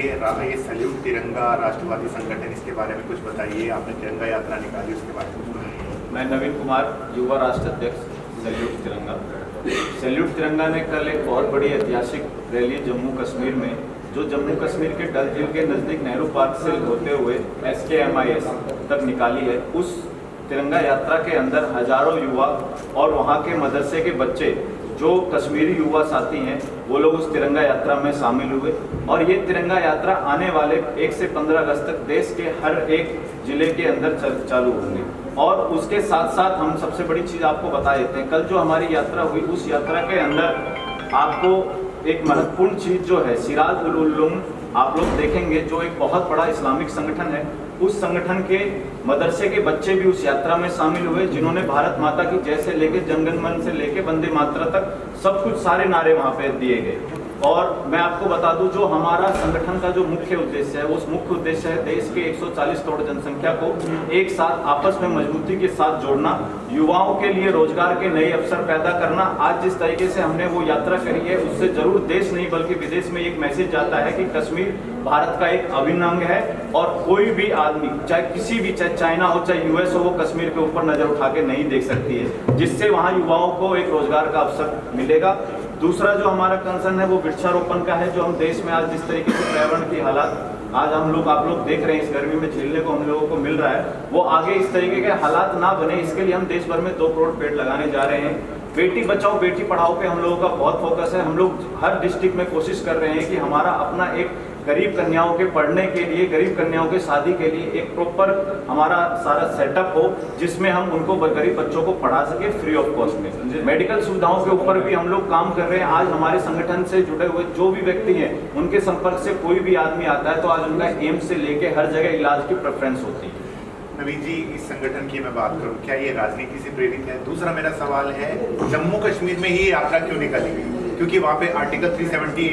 ये सैल्यूट तिरंगा राष्ट्रवादी संगठन, इसके बारे में कुछ बताइए। आपने तिरंगा यात्रा निकाली, उसके बारे में कुछ बताइए। मैं नवीन कुमार, युवा राष्ट्र अध्यक्ष सैल्यूट तिरंगा। सैल्यूट तिरंगा ने कल एक बहुत बड़ी ऐतिहासिक रैली जम्मू कश्मीर में, जो जम्मू कश्मीर के डल झील के नज़दीक नेहरू पार्क से होते हुए SKMIS तक निकाली है। उस तिरंगा यात्रा के अंदर हजारों युवा और वहाँ के मदरसे के बच्चे, जो कश्मीरी युवा साथी हैं, वो लोग उस तिरंगा यात्रा में शामिल हुए। और ये तिरंगा यात्रा आने वाले 1 से 15 अगस्त तक देश के हर एक जिले के अंदर चालू होंगे। और उसके साथ साथ हम सबसे बड़ी चीज़ आपको बता देते हैं, कल जो हमारी यात्रा हुई, उस यात्रा के अंदर आपको एक महत्वपूर्ण चीज़ जो है, सिराज उल उलूम आप लोग देखेंगे, जो एक बहुत बड़ा इस्लामिक संगठन है, उस संगठन के मदरसे के बच्चे भी उस यात्रा में शामिल हुए, जिन्होंने भारत माता की जय से लेके जनगण मन से लेके वंदे मातरम तक सब कुछ, सारे नारे वहाँ पे दिए गए। और मैं आपको बता दूं, जो हमारा संगठन का जो मुख्य उद्देश्य है, उस मुख्य उद्देश्य है देश के 140 करोड़ जनसंख्या को एक साथ आपस में मजबूती के साथ जोड़ना, युवाओं के लिए रोजगार के नए अवसर पैदा करना। आज जिस तरीके से हमने वो यात्रा करी है, उससे जरूर देश नहीं बल्कि विदेश में एक मैसेज जाता है कि कश्मीर भारत का एक अभिन्न अंग है, और कोई भी आदमी, चाहे किसी भी, चाहे चाइना हो चाहे US हो, वो कश्मीर के ऊपर नजर उठा के नहीं देख सकती है, जिससे वहाँ युवाओं को एक रोजगार का अवसर मिलेगा। दूसरा जो हमारा कंसर्न है वो वृक्षारोपण का है, जो हम देश में आज जिस तरीके से पर्यावरण की हालात आज आप लोग देख रहे हैं, इस गर्मी में झेलने को हम लोगों को मिल रहा है, वो आगे इस तरीके के हालात ना बने, इसके लिए हम देश भर में 2 करोड़ पेड़ लगाने जा रहे हैं। बेटी बचाओ बेटी पढ़ाओ पे हम लोगों का बहुत फोकस है। हम लोग हर डिस्ट्रिक्ट में कोशिश कर रहे हैं कि हमारा अपना एक गरीब कन्याओं के पढ़ने के लिए, गरीब कन्याओं के शादी के लिए एक प्रॉपर हमारा सारा सेटअप हो, जिसमें हम उनको गरीब बच्चों को पढ़ा सके फ्री ऑफ कॉस्ट में। मेडिकल सुविधाओं के ऊपर भी हम लोग काम कर रहे हैं। आज हमारे संगठन से जुड़े हुए जो भी व्यक्ति हैं, उनके संपर्क से कोई भी आदमी आता है तो आज उनका एम्स से लेके हर जगह इलाज की प्रेफरेंस होती है। नवीन जी, इस संगठन की मैं बात करूं, क्या ये राजनीति से प्रेरित है? दूसरा मेरा सवाल है, जम्मू कश्मीर में ही यात्रा क्यों निकाली गई? क्योंकि वहाँ पे आर्टिकल 370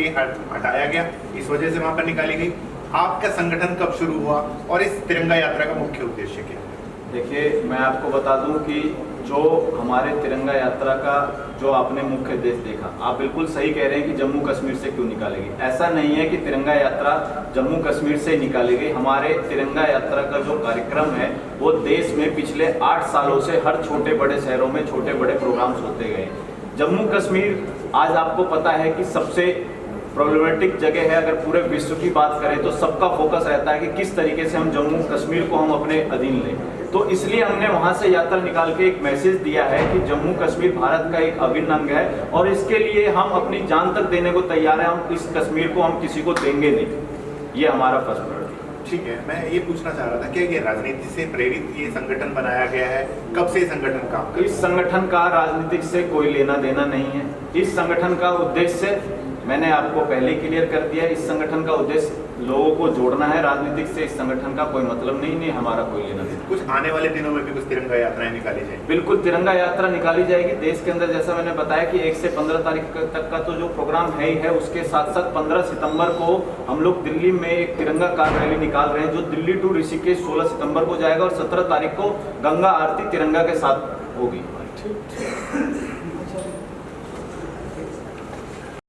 हटाया गया, इस वजह से वहाँ पर निकाली गई। आपका संगठन कब शुरू हुआ और इस तिरंगा यात्रा का मुख्य उद्देश्य क्या है? देखिए, मैं आपको बता दूं कि जो हमारे तिरंगा यात्रा का जो आपने मुख्य उद्देश्य देखा, आप बिल्कुल सही कह रहे हैं कि जम्मू कश्मीर से क्यों निकालेगी। ऐसा नहीं है कि तिरंगा यात्रा जम्मू कश्मीर से निकाली गई। हमारे तिरंगा यात्रा का जो कार्यक्रम है, वो देश में पिछले 8 सालों से हर छोटे बड़े शहरों में छोटे बड़े प्रोग्राम्स होते गए। जम्मू कश्मीर आज आपको पता है कि सबसे प्रॉब्लमेटिक जगह है। अगर पूरे विश्व की बात करें तो सबका फोकस रहता है कि किस तरीके से हम जम्मू कश्मीर को हम अपने अधीन लें। तो इसलिए हमने वहां से यात्रा निकाल के एक मैसेज दिया है कि जम्मू कश्मीर भारत का एक अभिन्न अंग है, और इसके लिए हम अपनी जान तक देने को तैयार हैं। हम इस कश्मीर को हम किसी को देंगे नहीं। ये हमारा फर्स्ट प्रायोरिटी। ठीक है, मैं ये पूछना चाह रहा था कि ये राजनीति से प्रेरित ये संगठन बनाया गया है, कब से संगठन काम कर रहा है? इस संगठन का राजनीतिक से कोई लेना देना नहीं है। इस संगठन का उद्देश्य मैंने आपको पहले क्लियर कर दिया है। इस संगठन का उद्देश्य लोगों को जोड़ना है, राजनीतिक से इस संगठन का कोई मतलब नहीं, हमारा कोई लेना देना। कुछ आने वाले दिनों में भी कुछ तिरंगा यात्राएं निकाली जाएंगी? बिल्कुल, तिरंगा यात्रा निकाली जाएगी देश के अंदर। जैसा मैंने बताया कि 1 से 15 तारीख तक का तो जो प्रोग्राम है ही है, उसके साथ साथ 15 सितंबर को हम लोग दिल्ली में एक तिरंगा कार रैली निकाल रहे हैं, जो दिल्ली टू ऋषिकेश 16 सितंबर को जाएगा, और 17 तारीख को गंगा आरती तिरंगा के साथ होगी।